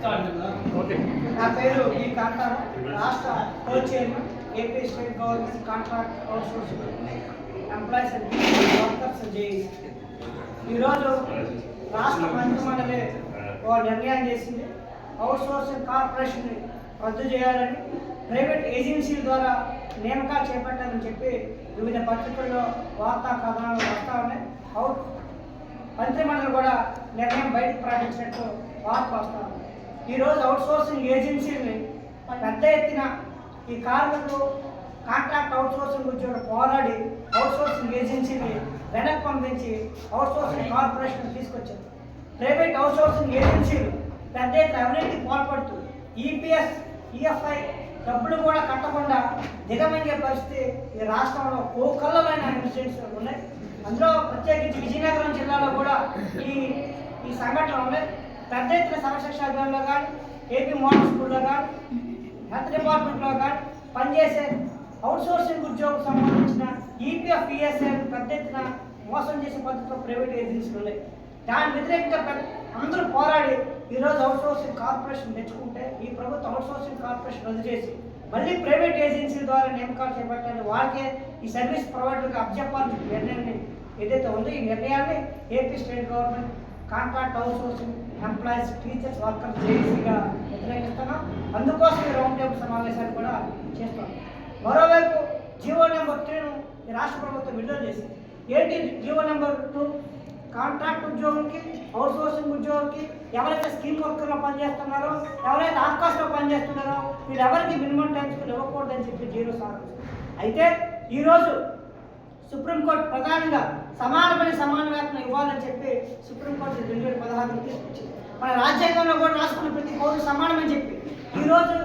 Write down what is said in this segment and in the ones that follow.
నా పేరు ఈ కాంతారావు, రాష్ట్ర కో chairman, AP state government contract outsourcing employees and workers JAC. ఈరోజు రాష్ట్ర మంత్రిమండలి ఒక నిర్ణయం చేసింది. అవుట్సోర్సింగ్ కార్పొరేషన్ రద్దు చేయాలని, ప్రైవేట్ ఏజెన్సీల ద్వారా నియామకాలు చేపట్టాలని చెప్పి వివిధ పత్రికల్లో వార్తా కథనాలు వస్తూ ఉన్నాయి. మంత్రిమండలి కూడా నిర్ణయం బయటకు ప్రకటించినట్టు వార్తలు వస్తూ ఉన్నాయి. ఈరోజు అవుట్సోర్సింగ్ ఏజెన్సీలని పెద్ద ఎత్తున ఈ కార్మికులు కాంట్రాక్ట్ అవుట్సోర్సింగ్ ఉద్యోగులు పోరాడి అవుట్సోర్సింగ్ ఏజెన్సీని వెనక్కి పంపించి అవుట్సోర్సింగ్ కార్పొరేషన్ తీసుకొచ్చారు. ప్రైవేట్ అవుట్సోర్సింగ్ ఏజెన్సీలు పెద్ద ఎత్తున అవినీతికి పాల్పడుతూ ఈపీఎస్, ఈఎఫ్ఐ డబ్బులు కూడా కట్టకుండా దిగమింగే పరిస్థితి ఈ రాష్ట్రంలో కోకల్లమైన ఇన్సిడెంట్స్ ఉన్నాయి. అందులో ప్రత్యేకించి విజయనగరం జిల్లాలో కూడా ఈ సంఘటనలు ఉన్నాయి. పెద్ద ఎత్తున సమశిక్ష అభియాన్లో కానీ, ఏపీ మోడల్ స్కూల్లో కానీ, హెల్త్ డిపార్ట్మెంట్లో కానీ పనిచేసే అవుట్సోర్సింగ్ ఉద్యోగం సంబంధించిన ఈపీఎఫ్, ఈఎస్ఐ పెద్ద ఎత్తున మోసం చేసే పద్ధతిలో ప్రైవేట్ ఏజెన్సీలు ఉన్నాయి. దాని వ్యతిరేకంగా అందరూ పోరాడి ఈరోజు అవుట్సోర్సింగ్ కార్పొరేషన్ తెచ్చుకుంటే ఈ ప్రభుత్వం అవుట్సోర్సింగ్ కార్పొరేషన్ రద్దు చేసి మళ్ళీ ప్రైవేట్ ఏజెన్సీల ద్వారా నియామకాలు చేపట్టాలి, వాళ్ళకే ఈ సర్వీస్ ప్రొవైడర్కి అప్పచెప్పాలని నిర్ణయాన్ని ఏదైతే ఉందో ఈ నిర్ణయాన్ని AP state government contract outsourcing employees, teachers, workers జేఏసీగా వ్యతిరేకిస్తున్నాం. అందుకోసం ఈ రౌండ్ టేబుల్ సమావేశాన్ని కూడా చేస్తాం. మరోవైపు జీవో నెంబర్ 3ను ఈ రాష్ట్ర ప్రభుత్వం విడుదల చేసింది. ఏంటి జీవో నెంబర్ 2? కాంట్రాక్ట్ ఉద్యోగులకి, అవుట్సోర్సింగ్ ఉద్యోగులకి, ఎవరైతే స్కీమ్ వర్కర్లో పనిచేస్తున్నారో, ఎవరైతే ఆఫ్కాస్ట్లో పనిచేస్తున్నారో వీళ్ళెవరికి మినిమం టైమ్స్ ఇవ్వకూడదని చెప్పి జీరో సాధించింది. అయితే ఈరోజు సుప్రీంకోర్టు ప్రధానంగా సమాన పని సమాన వేతనం ఇవ్వాలని చెప్పి సుప్రీంకోర్టు 2016 తీసుకొచ్చింది. మన రాజ్యాంగంలో కూడా రాసుకున్న ప్రతి పౌరుడు సమానమని చెప్పి ఈరోజు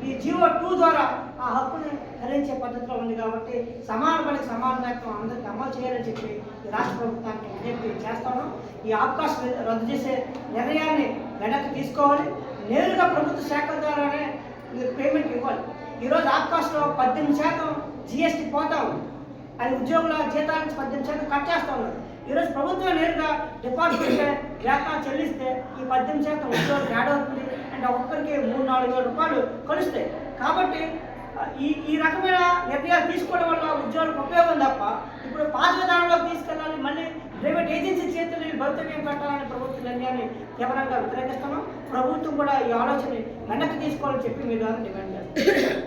ఈ జీవో 2 ద్వారా ఆ హక్కుని హరించే పద్ధతిలో ఉంది. కాబట్టి సమాన పనికి సమాన వేతనం అందరికీ అమలు చేయాలని చెప్పి ఈ రాష్ట్ర ప్రభుత్వానికి విజ్ఞప్తి చేస్తాను. ఈ ఆఫ్కాస్ రద్దు చేసే నిర్ణయాన్ని వెనక్కి తీసుకోవాలి. నేరుగా ప్రభుత్వ శాఖల ద్వారానే మీరు పేమెంట్ ఇవ్వాలి. ఈరోజు ఆఫ్కాస్లో 18% జీఎస్టీ పోతా ఉంది. అది ఉద్యోగుల జీతాల నుంచి 18% కట్ చేస్తూ ఉన్నారు. ఈరోజు ప్రభుత్వం నేరుగా డిపార్ట్మెంట్ వేతనాలు చెల్లిస్తే ఈ 18% ఉద్యోగులకు యాడ్ అవుతుంది. అంటే ఒక్కరికి 3-4 వేల రూపాయలు కలుస్తాయి. కాబట్టి ఈ రకమైన నిర్ణయాలు తీసుకోవడం వల్ల ఉద్యోగులకు ఉపయోగం తప్ప ఇప్పుడు పాత విధానంలోకి తీసుకెళ్ళాలి, మళ్ళీ ప్రైవేట్ ఏజెన్సీ చేతులు భవితవ్యం పెట్టాలని ప్రభుత్వ నిర్ణయాన్ని తీవ్రంగా వ్యతిరేకిస్తున్నాం. ప్రభుత్వం కూడా ఈ ఆలోచన వెనక్కి తీసుకోవాలని చెప్పి మీ ద్వారా డిమాండ్ చేస్తాం.